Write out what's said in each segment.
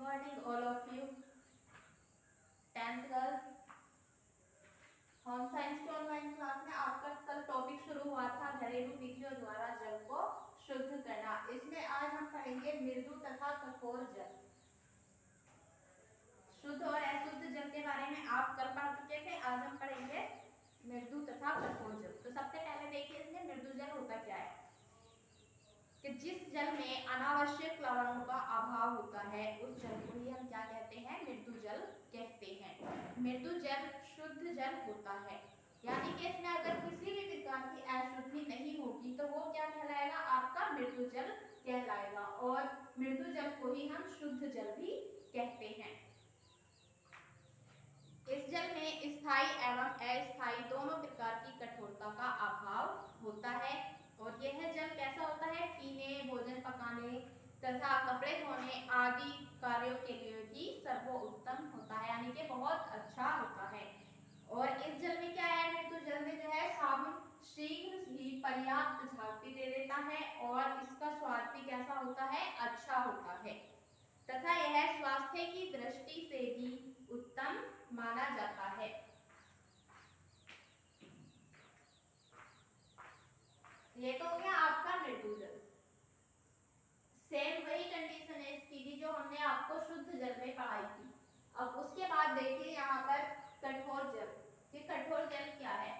Morning all of you. 10th girl home science के online class में आपका कल टॉपिक शुरू हुआ था घरेलू विधियों द्वारा जल को शुद्ध करना। इसमें आज हम पढ़ेंगे मृदु तथा कठोर जल। शुद्ध और अशुद्ध जल के बारे में आप कल पढ़ चुके थे, आज हम पढ़ेंगे मृदु तथा कठोर जल। तो सबसे पहले देखिए इसमें मृदु जल होता क्या है कि जिस जल में अनावश्यक लवणों का अभाव होता है उस जल को ही हम क्या कहते हैं, मृदु जल कहते हैं। मृदु जल शुद्ध जल होता है, यानी कि इसमें अगर किसी भी प्रकार की अशुद्धि नहीं होगी तो वो क्या कहलाएगा, आपका मृदु जल कहलाएगा। और मृदु जल को ही हम शुद्ध जल भी कहते हैं। इस जल में स्थायी एवं अस्थायी दोनों प्रकार की कठोरता का अभाव होता है और यह जल कैसा होता है, पीने, भोजन पकाने तथा कपड़े धोने आदि कार्यों के लिए भी सर्वोत्तम होता है, यानी कि बहुत अच्छा होता है। और इस जल में क्या है, मृदु जल में जो है साबुन शीघ्र ही पर्याप्त झाग दे देता है और इसका स्वाद भी कैसा होता है, अच्छा होता है तथा यह स्वास्थ्य की दृष्टि से भी उत्तम माना जाता है। ये तो हो गया आपका मृदु जल। सेम वही कंडीशन है इसकी भी जो हमने आपको शुद्ध जल में पढ़ाई थी। अब उसके बाद देखिए यहाँ पर कठोर जल। कि कठोर जल क्या है,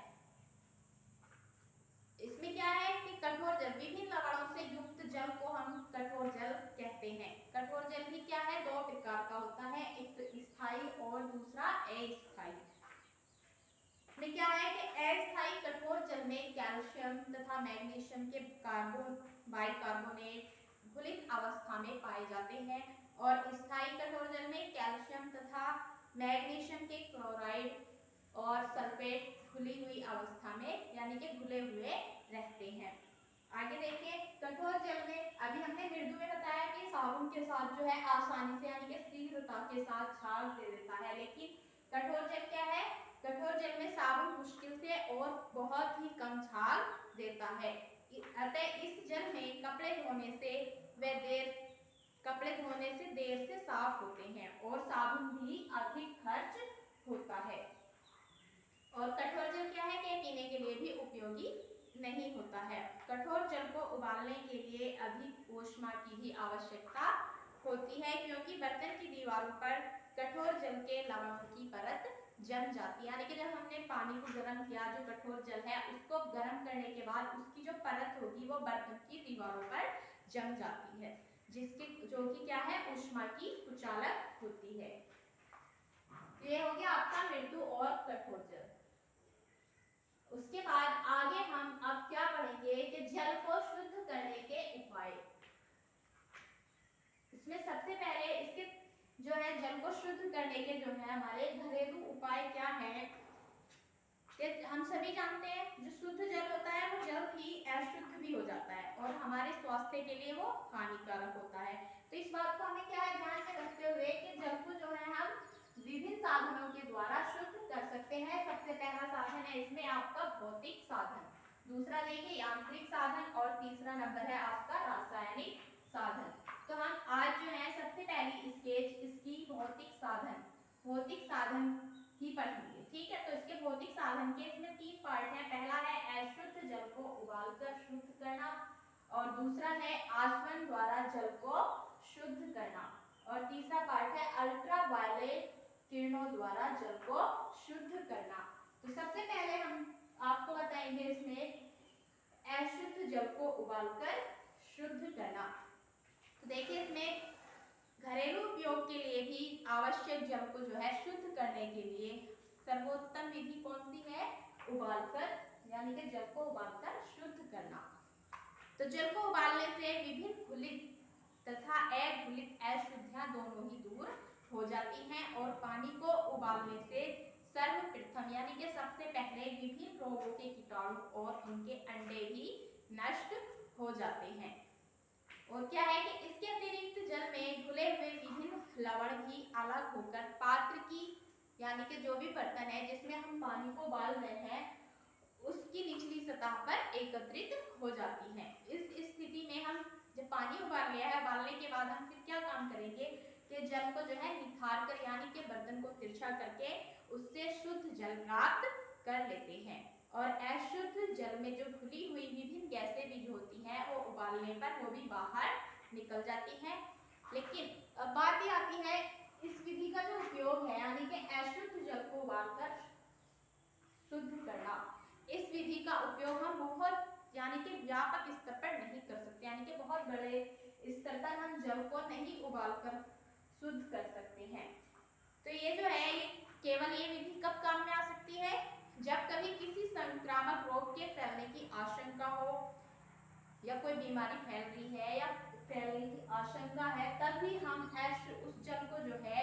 इसमें क्या है कि कठोर जल विभिन्न लवणों से युक्त जल को हम कठोर जल कहते हैं। कठोर जल भी क्या है, दो प्रकार का होता है, एक तो स्थायी और दूसरा अस्थायी। में क्या है कि अस्थायी कठोर जल में कैल्शियम तथा मैग्नीशियम के बाइकार्बोनेट घुलित अवस्था में पाए जाते हैं और स्थायी कठोर जल में कैल्शियम तथा मैग्नीशियम के क्लोराइड और सल्फेट घुली हुई अवस्था में यानी कि घुले हुए रहते हैं। आगे देखिए कठोर जल में अभी हमने मृदु में बताया कि साबुन के साथ जो है आसानी से यानी कि शीघ्रता के साथ झाग दे देता है, लेकिन कठोर जल क्या है, कठोर जल में साबुन मुश्किल से और बहुत ही कम झाग देता है। अतः इस जल में कपड़े धोने से देर से साफ होते हैं और साबुन भी अधिक खर्च होता है। और कठोर जल क्या है कि पीने के लिए भी उपयोगी नहीं होता है। कठोर जल को उबालने के लिए अधिक ऊष्मा की भी आवश्यकता होती है क्योंकि बर्तन की दीवारों पर कठोर जल के लवणों की परत जम जाती है, यानी कि जब हमने पानी को गर्म किया, जो कठोर जल है उसको गर्म करने के बाद उसकी जो परत होगी वो बर्तन की दीवारों पर जम जाती है, जिसकी जो कि क्या है, ऊष्मा की कुचालक होती है। ये हो गया आपका मृदु और कठोर जल। उसके बाद आगे हम अब क्या पढ़ेंगे कि जल को शुद्ध करने के उपाय। इसमें सबसे पहले इसके जो है जल को शुद्ध करने के जो है हमारे घरेलू उपाय क्या है कि हम सभी जानते हैं जो शुद्ध जल होता है वो जल्द ही अशुद्ध भी हो जाता है और हमारे स्वास्थ्य के लिए वो हानिकारक होता है। तो इस बात को हमें क्या है ध्यान में रखते हुए कि जल को जो है हम विभिन्न साधनों के द्वारा शुद्ध कर सकते हैं। सबसे पहला साधन है इसमें आपका भौतिक साधन, दूसरा देखिए यांत्रिक साधन और तीसरा नंबर है आपका रासायनिक साधन। तो हम आज जो है सबसे पहली स्टेज इसकी भौतिक साधन की पढ़ेंगे, ठीक है। तो इसके भौतिक साधन के इसमें 3 पार्ट है। पहला है अशुद्ध जल को उबालकर शुद्ध करना और दूसरा है आसवन द्वारा जल को शुद्ध करना और तीसरा पार्ट है अल्ट्रावायलेट किरणों द्वारा जल को शुद्ध करना। तो सबसे पहले हम आपको बताएंगे इसमें अशुद्ध जल को उबालकर शुद्ध करना। तो देखिए इसमें घरेलू उपयोग के लिए भी आवश्यक जल को जो है शुद्ध करने के लिए सर्वोत्तम विधि कौन सी है, उबालकर, यानी कि जल को उबालकर शुद्ध करना। तो जल को उबालने से विभिन्न घुलित तथा अघुलित अशुद्धियां दोनों ही दूर हो जाती हैं और पानी को उबालने से सर्वप्रथम यानी कि सबसे पहले विभिन्न रोगों के कीटाणु और उनके अंडे भी नष्ट हो जाते हैं। और क्या है कि इसके अतिरिक्त जल में घुले हुए विभिन्न लवण भी अलग होकर पात्र की यानी कि जो भी बर्तन है जिसमें हम पानी को उबाल रहे हैं उसकी निचली सतह पर एकत्रित हो जाती हैं। इस स्थिति में हम जब पानी उबाल लिया है, उबालने के बाद हम फिर क्या काम करेंगे के जल को जो है निखार कर यानी कि बर्तन को तिरछा करके उससे शुद्ध जल प्राप्त कर लेते हैं। और अशुद्ध जल में जो घुली हुई विभिन्न गैसें भी जो होती हैं वो उबालने पर वो भी बाहर निकल जाती हैं। लेकिन बात ये आती है इस विधि का जो उपयोग है यानी कि अशुद्ध जल को उबालकर शुद्ध करना, इस विधि का उपयोग हम बहुत यानी कि व्यापक स्तर पर नहीं कर सकते, यानी कि बहुत बड़े स्तर पर हम जल को नहीं उबालकर शुद्ध कर सकते हैं। तो ये जो है ये केवल ये विधि कब काम में आ सकती है, जब कभी किसी संक्रामक रोग के फैलने की आशंका हो या कोई बीमारी फैल रही है या फैलने की आशंका है, तभी हम उस जल को जो है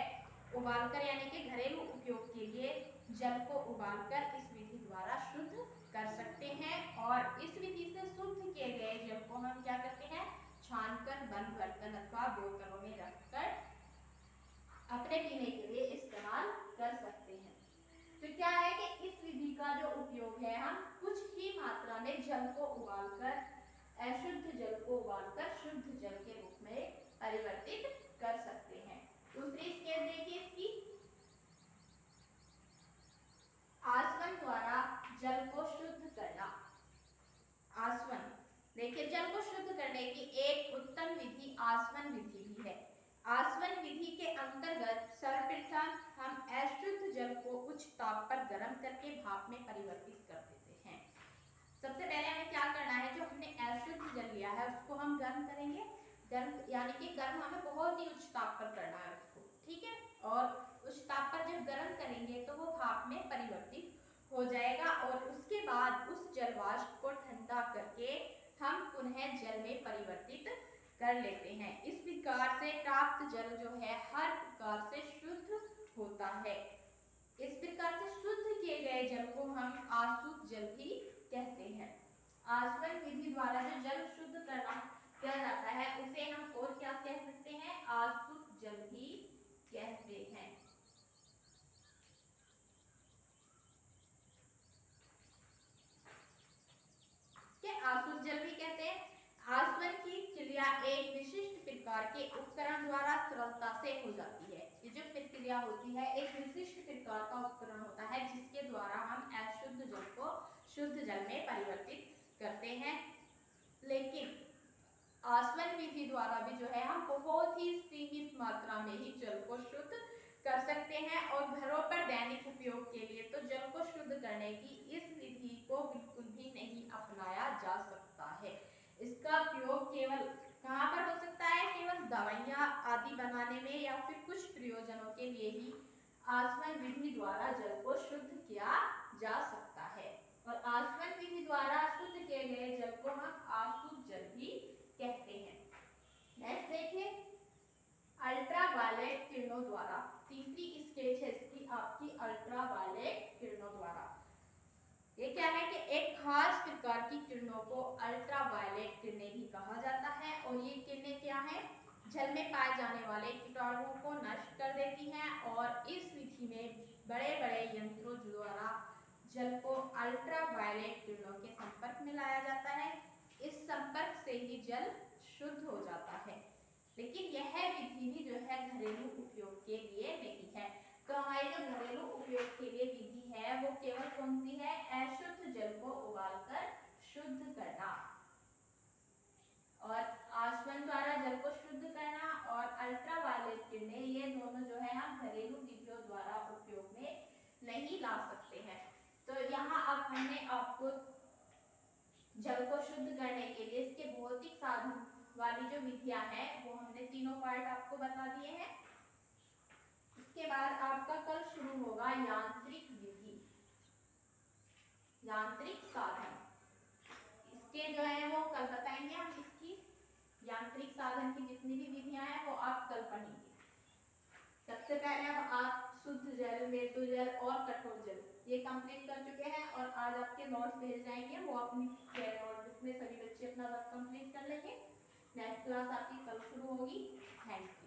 उबालकर यानी कि घरेलू उपयोग के लिए जल को उबालकर इस विधि द्वारा शुद्ध कर सकते हैं। और इस विधि से शुद्ध किए गए जल को हम क्या करते हैं, छानकर बंद बर्तन अथवा बोतलों में रखकर अपने पीने के लिए इस्तेमाल कर सकते हैं। तो क्या है कि इस विधि का जो उपयोग है हम कुछ ही मात्रा में जल को उबालकर अशुद्ध जल को उबालकर शुद्ध जल के रूप में परिवर्तित कर सकते हैं। दूसरी स्टेप देखिए इसकी, आसवन द्वारा जल को शुद्ध करना। आसवन देखिए जल को शुद्ध करने की एक उत्तम विधि आसवन विधि भी है। आसवन विधि के अंतर्गत सर्वप्रथम हम अशुद्ध जल को उच्च ताप पर गर्म करके भाप में परिवर्तित कर देते हैं। सबसे पहले हमें क्या करना है, जो हमने अशुद्ध जल लिया है उसको हम गर्म करेंगे, गर्म यानी कि गर्म हमें बहुत ही उच्च ताप पर करना है उसको, ठीक है। और उच्च ताप पर जब गर्म करेंगे तो वो भाप में परिवर्तित हो जाएगा और उसके बाद उस जल वाष्प को ठंडा करके हम पुनः जल में परिवर्तित कर लेते हैं। इस प्रकार से प्राप्त जल जो है हर प्रकार से शुद्ध होता है। इस प्रकार से शुद्ध किए गए जल को हम आसुत जल भी कहते हैं। आसवन विधि द्वारा जो जल शुद्ध करना किया जाता है उसे हम और क्या कह सकते हैं, आसुत जल भी कहते हैं। आसुत जल भी कहते हैं। आसवन की क्रिया एक विशिष्ट प्रकार के उपकरण द्वारा सरलता से हो जाती है। ये जो प्रक्रिया होती है एक विशिष्ट प्रकार का उपकरण होता है जिसके द्वारा हम अशुद्ध जल को शुद्ध जल में परिवर्तित करते हैं। लेकिन आसवन विधि द्वारा भी जो है हम बहुत ही सीमित मात्रा में ही जल को शुद्ध कर सकते हैं और घरों पर दैनिक उपयोग के लिए तो जल को शुद्ध करने की इस विधि को बिल्कुल भी नहीं अपनाया जा सकता है। इसका उपयोग केवल कहाँ पर हो सकता है, केवल दवाइयाँ आदि बनाने में या फिर कुछ प्रयोजनों के लिए ही आसवन विधि द्वारा जल को शुद्ध किया जा सकता है। और आसवन विधि द्वारा शुद्ध किए गए जल को हम आसुत जल भी कहते हैं। नेक्स्ट देखिए, अल्ट्रावायलेट किरणों द्वारा, तीसरी स्टेज है इसकी आपकी अल्ट्रावायलेट किरणों द्वारा। ये क्या है कि एक खास प्रकार की किरणों को अल्ट्रावायलेट किरणें भी कहा जाता है और ये किरणें क्या है, जल में पाए जाने वाले कीटाणुओं को नष्ट कर देती हैं और इस विधि में बड़े बड़े यंत्रों द्वारा जल को अल्ट्रावायलेट किरणों के संपर्क में लाया जाता है। इस संपर्क से ही जल शुद्ध हो जाता है। लेकिन यह विधि भी जो है घरेलू उपयोग के लिए नहीं है। तो हमारी जो घरेलू उपयोग के लिए विधि है वो केवल कौन सी है, अशुद्ध जल को उबालकर शुद्ध करना। और आसवन द्वारा जल को शुद्ध करना और अल्ट्रावायलेट किरणें, ये दोनों जो है हम घरेलू विधियों द्वारा उपयोग में नहीं ला सकते हैं। तो यहाँ अब हमने आपको जल को शुद्ध करने के लिए इसके भौतिक साधन वाली जो विधियां हैं वो हमने तीनों पार्ट आपको बता दिए हैं। इसके बाद आपका कल शुरू होगा यांत्रिक विधि, यांत्रिक साधन। इसके जो है वो कल बताएंगे हम, इसकी यांत्रिक साधन की जितनी भी विधियां हैं वो आप कल पढ़ेंगे। सबसे पहले अब आप शुद्ध जल, मृदु जल और कठोर जल ये कंप्लीट कर चुके हैं और आज आपके नोट्स भेज जाएंगे, वो अपनी नोटबुक में सभी बच्चे अपना वर्क कंप्लीट कर लेंगे। नेक्स्ट क्लास आपकी कल शुरू होगी। Thank you.